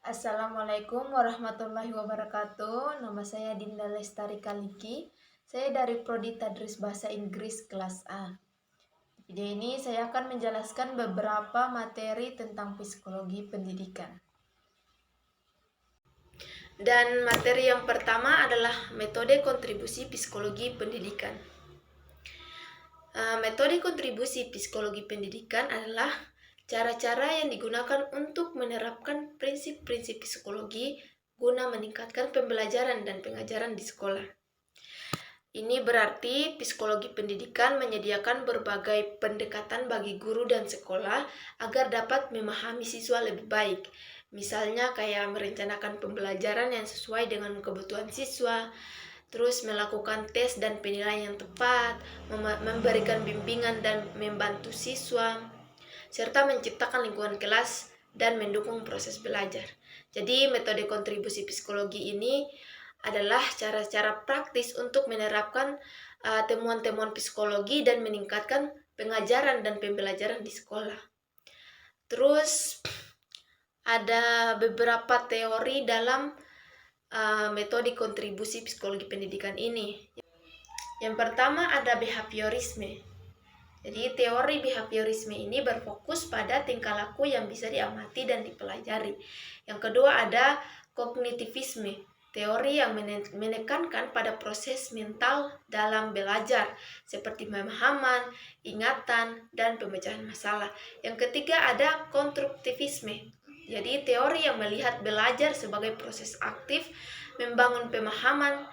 Assalamualaikum warahmatullahi wabarakatuh. Nama saya Dinda Lestari Kaliki. Saya dari Prodi Tadris Bahasa Inggris kelas A. Di video ini saya akan menjelaskan beberapa materi tentang psikologi pendidikan. Dan materi yang pertama adalah metode kontribusi psikologi pendidikan. Metode kontribusi psikologi pendidikan adalah cara-cara yang digunakan untuk menerapkan prinsip-prinsip psikologi guna meningkatkan pembelajaran dan pengajaran di sekolah. Ini berarti psikologi pendidikan menyediakan berbagai pendekatan bagi guru dan sekolah agar dapat memahami siswa lebih baik. Misalnya kayak merencanakan pembelajaran yang sesuai dengan kebutuhan siswa, terus melakukan tes dan penilaian yang tepat, memberikan bimbingan dan membantu siswa, serta menciptakan lingkungan kelas dan mendukung proses belajar. Jadi metode kontribusi psikologi ini adalah cara-cara praktis untuk menerapkan temuan-temuan psikologi dan meningkatkan pengajaran dan pembelajaran di sekolah. Terus ada beberapa teori dalam metode kontribusi psikologi pendidikan ini. Yang pertama ada behaviorisme. Jadi teori behaviorisme ini berfokus pada tingkah laku yang bisa diamati dan dipelajari. Yang kedua ada kognitivisme, teori yang menekankan pada proses mental dalam belajar, seperti pemahaman, ingatan, dan pemecahan masalah. Yang ketiga ada konstruktivisme, jadi teori yang melihat belajar sebagai proses aktif, membangun pemahaman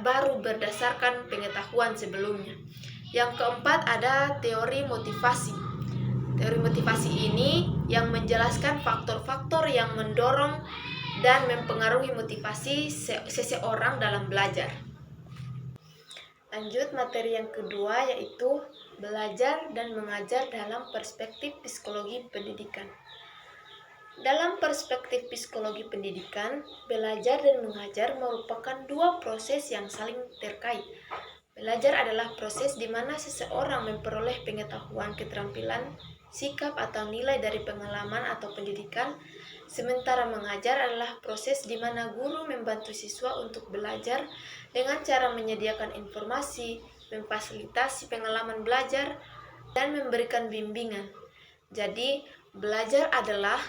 baru berdasarkan pengetahuan sebelumnya. Yang keempat ada teori motivasi. Teori motivasi ini yang menjelaskan faktor-faktor yang mendorong dan mempengaruhi motivasi seseorang dalam belajar. Lanjut materi yang kedua yaitu belajar dan mengajar dalam perspektif psikologi pendidikan. Dalam perspektif psikologi pendidikan, belajar dan mengajar merupakan dua proses yang saling terkait. Belajar adalah proses di mana seseorang memperoleh pengetahuan, keterampilan, sikap atau nilai dari pengalaman atau pendidikan, sementara mengajar adalah proses di mana guru membantu siswa untuk belajar dengan cara menyediakan informasi, memfasilitasi pengalaman belajar, dan memberikan bimbingan. Jadi, belajar adalah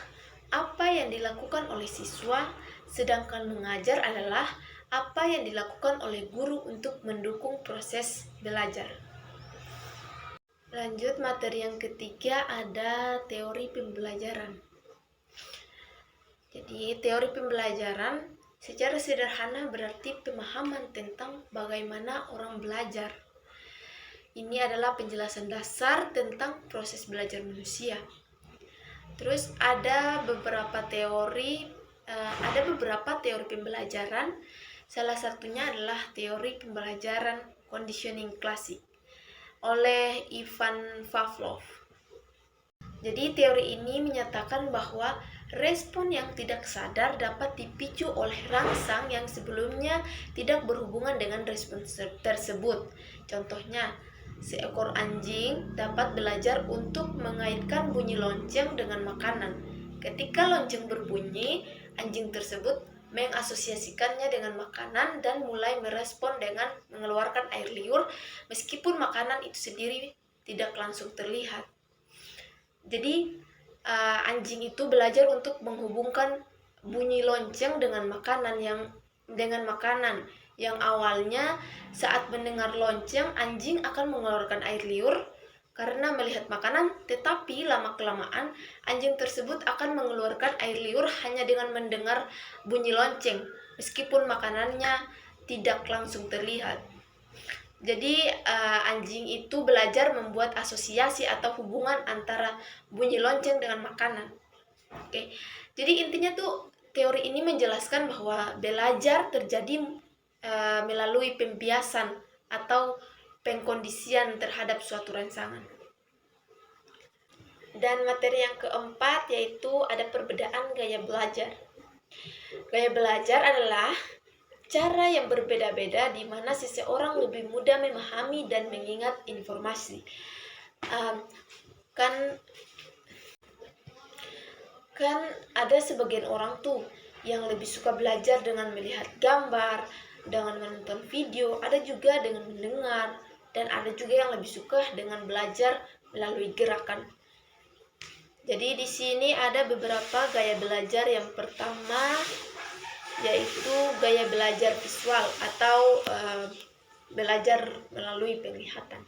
apa yang dilakukan oleh siswa, sedangkan mengajar adalah apa yang dilakukan oleh guru untuk mendukung proses belajar. Lanjut materi yang ketiga ada teori pembelajaran. Jadi teori pembelajaran secara sederhana berarti pemahaman tentang bagaimana orang belajar. Ini adalah penjelasan dasar tentang proses belajar manusia. Terus ada beberapa teori pembelajaran. Salah satunya adalah teori pembelajaran conditioning klasik oleh Ivan Pavlov. Jadi teori ini menyatakan bahwa respon yang tidak sadar dapat dipicu oleh rangsang yang sebelumnya tidak berhubungan dengan respon tersebut. Contohnya, seekor anjing dapat belajar untuk mengaitkan bunyi lonceng dengan makanan. Ketika lonceng berbunyi, anjing tersebut mengasosiasikannya dengan makanan dan mulai merespon dengan mengeluarkan air liur meskipun makanan itu sendiri tidak langsung terlihat. Jadi anjing itu belajar untuk menghubungkan bunyi lonceng dengan makanan yang awalnya saat mendengar lonceng anjing akan mengeluarkan air liur karena melihat makanan, tetapi lama-kelamaan anjing tersebut akan mengeluarkan air liur hanya dengan mendengar bunyi lonceng, meskipun makanannya tidak langsung terlihat. Jadi anjing itu belajar membuat asosiasi atau hubungan antara bunyi lonceng dengan makanan. Oke. Jadi intinya tuh teori ini menjelaskan bahwa belajar terjadi melalui pembiasan atau pengkondisian terhadap suatu rangsangan. Dan materi yang keempat yaitu ada perbedaan gaya belajar. Gaya belajar adalah cara yang berbeda-beda di mana seseorang lebih mudah memahami dan mengingat informasi. Kan ada sebagian orang tuh yang lebih suka belajar dengan melihat gambar, dengan menonton video, ada juga dengan mendengar, dan ada juga yang lebih suka dengan belajar melalui gerakan. Jadi di sini ada beberapa gaya belajar. Yang pertama yaitu gaya belajar visual atau belajar melalui penglihatan.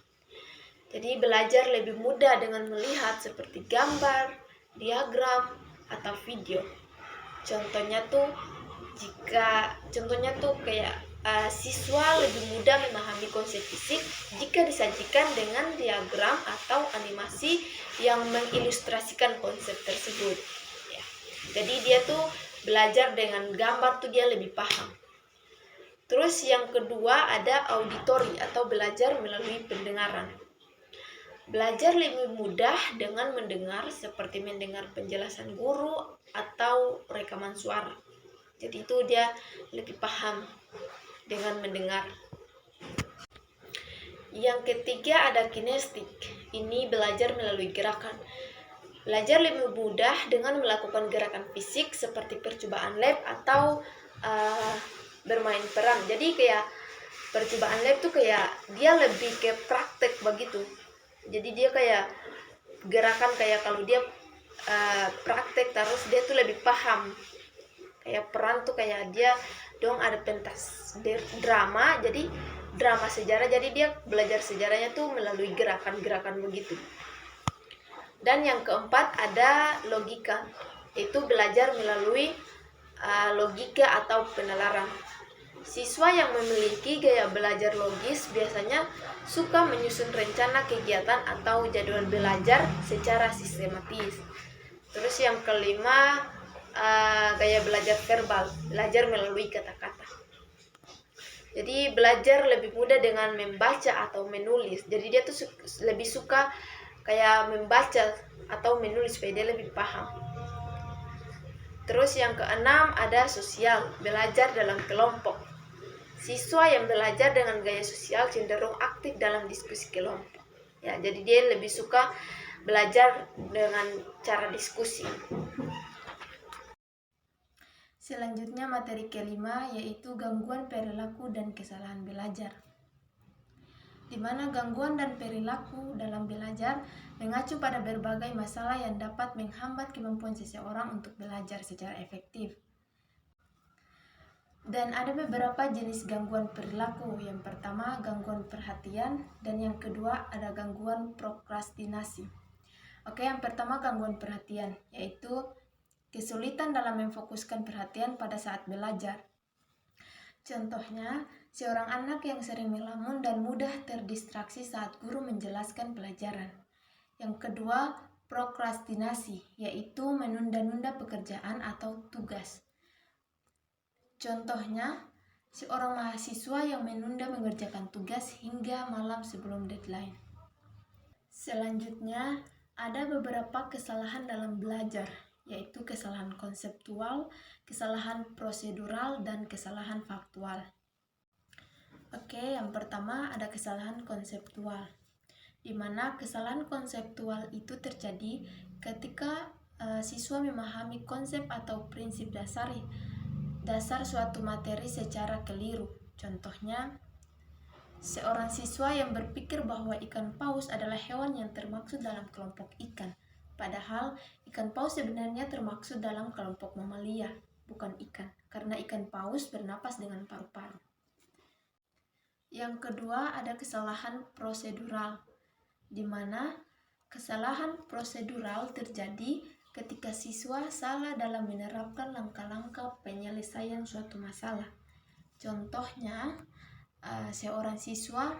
Jadi belajar lebih mudah dengan melihat seperti gambar, diagram, atau video. Contohnya tuh kayak siswa lebih mudah memahami konsep fisik jika disajikan dengan diagram atau animasi yang mengilustrasikan konsep tersebut. Ya. Jadi dia tuh belajar dengan gambar tuh dia lebih paham. Terus yang kedua ada auditori atau belajar melalui pendengaran. Belajar lebih mudah dengan mendengar seperti mendengar penjelasan guru atau rekaman suara. Jadi itu dia lebih paham dengan mendengar. Yang ketiga ada kinestik. Ini belajar melalui gerakan. Belajar lebih mudah dengan melakukan gerakan fisik seperti percobaan lab atau bermain peran. Jadi kayak percobaan lab tuh kayak dia lebih ke praktek begitu. Jadi dia kayak gerakan kayak kalau dia praktek terus dia tuh lebih paham. Kayak peran tuh kayak dia dong ada pentas drama, jadi drama sejarah, jadi dia belajar sejarahnya tuh melalui gerakan-gerakan begitu. Dan yang keempat ada logika, itu belajar melalui logika atau penalaran. Siswa yang memiliki gaya belajar logis biasanya suka menyusun rencana kegiatan atau jadwal belajar secara sistematis. Terus yang kelima gaya belajar verbal, belajar melalui kata-kata. Jadi belajar lebih mudah dengan membaca atau menulis. Jadi dia tuh lebih suka kayak membaca atau menulis supaya dia lebih paham. Terus yang keenam ada sosial, belajar dalam kelompok. Siswa yang belajar dengan gaya sosial cenderung aktif dalam diskusi kelompok. Ya, jadi dia lebih suka belajar dengan cara diskusi. Selanjutnya materi kelima yaitu gangguan perilaku dan kesalahan belajar. Di mana gangguan dan perilaku dalam belajar mengacu pada berbagai masalah yang dapat menghambat kemampuan seseorang untuk belajar secara efektif. Dan ada beberapa jenis gangguan perilaku. Yang pertama gangguan perhatian dan yang kedua ada gangguan prokrastinasi. Oke, yang pertama gangguan perhatian yaitu kesulitan dalam memfokuskan perhatian pada saat belajar. Contohnya, seorang anak yang sering melamun dan mudah terdistraksi saat guru menjelaskan pelajaran. Yang kedua, prokrastinasi yaitu menunda-nunda pekerjaan atau tugas. Contohnya, seorang mahasiswa yang menunda mengerjakan tugas hingga malam sebelum deadline. Selanjutnya, ada beberapa kesalahan dalam belajar, yaitu kesalahan konseptual, kesalahan prosedural, dan kesalahan faktual. Oke, yang pertama ada kesalahan konseptual, di mana kesalahan konseptual itu terjadi ketika siswa memahami konsep atau prinsip dasar suatu materi secara keliru. Contohnya, seorang siswa yang berpikir bahwa ikan paus adalah hewan yang termaksud dalam kelompok ikan, padahal ikan paus sebenarnya termaksud dalam kelompok mamalia, bukan ikan, karena ikan paus bernapas dengan paru-paru. Yang kedua ada kesalahan prosedural, di mana kesalahan prosedural terjadi ketika siswa salah dalam menerapkan langkah-langkah penyelesaian suatu masalah. Contohnya, seorang siswa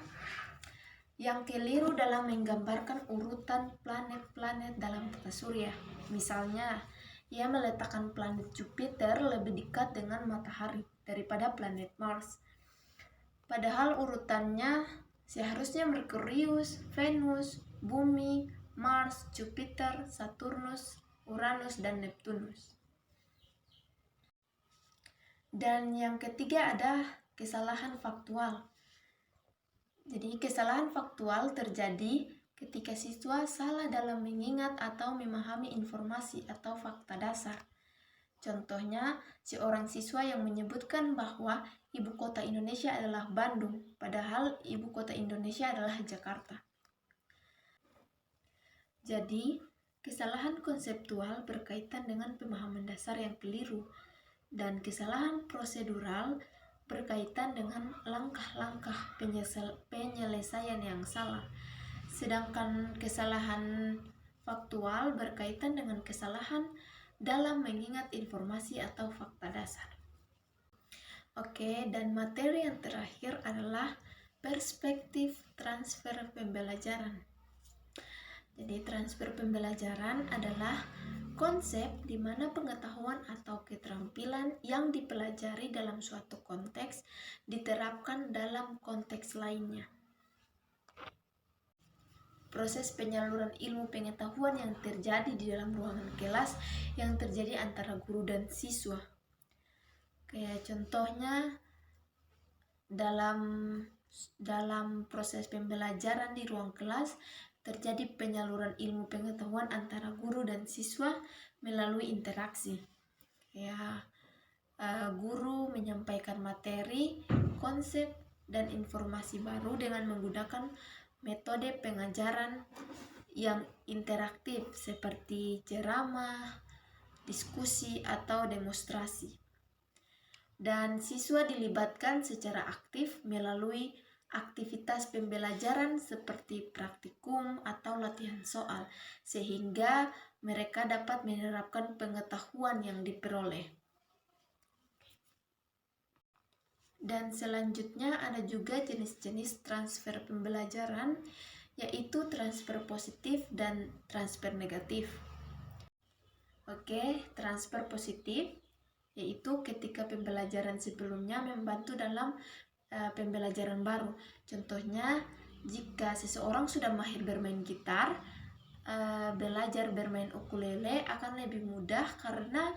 yang keliru dalam menggambarkan urutan planet-planet dalam tata surya. Misalnya, ia meletakkan planet Jupiter lebih dekat dengan matahari daripada planet Mars. Padahal urutannya seharusnya Merkurius, Venus, Bumi, Mars, Jupiter, Saturnus, Uranus, dan Neptunus. Dan yang ketiga ada kesalahan faktual. Jadi kesalahan faktual terjadi ketika siswa salah dalam mengingat atau memahami informasi atau fakta dasar. Contohnya, seorang siswa yang menyebutkan bahwa ibu kota Indonesia adalah Bandung, padahal ibu kota Indonesia adalah Jakarta. Jadi, kesalahan konseptual berkaitan dengan pemahaman dasar yang keliru, dan kesalahan prosedural berkaitan dengan langkah-langkah penyelesaian yang salah. Sedangkan kesalahan faktual berkaitan dengan kesalahan dalam mengingat informasi atau fakta dasar. Oke, dan materi yang terakhir adalah perspektif transfer pembelajaran. Jadi transfer pembelajaran adalah konsep di mana pengetahuan atau keterampilan yang dipelajari dalam suatu konteks diterapkan dalam konteks lainnya. Proses penyaluran ilmu pengetahuan yang terjadi di dalam ruangan kelas yang terjadi antara guru dan siswa. Kayak contohnya dalam proses pembelajaran di ruang kelas terjadi penyaluran ilmu pengetahuan antara guru dan siswa melalui interaksi. Guru menyampaikan materi, konsep, dan informasi baru dengan menggunakan metode pengajaran yang interaktif seperti ceramah, diskusi, atau demonstrasi. Dan siswa dilibatkan secara aktif melalui aktivitas pembelajaran seperti praktikum atau latihan soal, sehingga mereka dapat menerapkan pengetahuan yang diperoleh. Dan selanjutnya ada juga jenis-jenis transfer pembelajaran, yaitu transfer positif dan transfer negatif. Oke, transfer positif yaitu ketika pembelajaran sebelumnya membantu dalam pembelajaran baru. Contohnya, jika seseorang sudah mahir bermain gitar, belajar bermain ukulele akan lebih mudah karena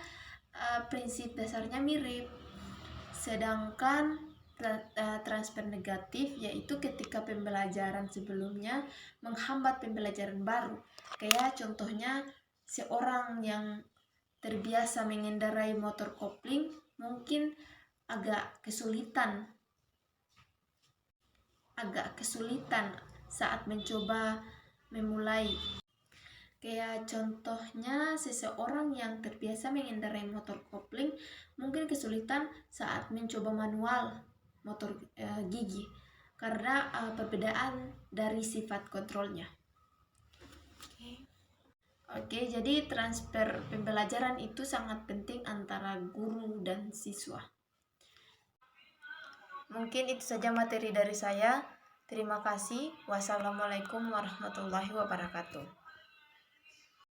prinsip dasarnya mirip. Sedangkan transfer negatif yaitu ketika pembelajaran sebelumnya menghambat pembelajaran baru. Kayak contohnya seorang yang terbiasa mengendarai motor kopling mungkin agak kesulitan saat mencoba memulai. Kayak contohnya seseorang yang terbiasa mengendarai motor kopling mungkin kesulitan saat mencoba manual motor gigi karena perbedaan dari sifat kontrolnya. Oke, jadi transfer pembelajaran itu sangat penting antara guru dan siswa. Mungkin itu saja materi dari saya. Terima kasih. Wassalamualaikum warahmatullahi wabarakatuh.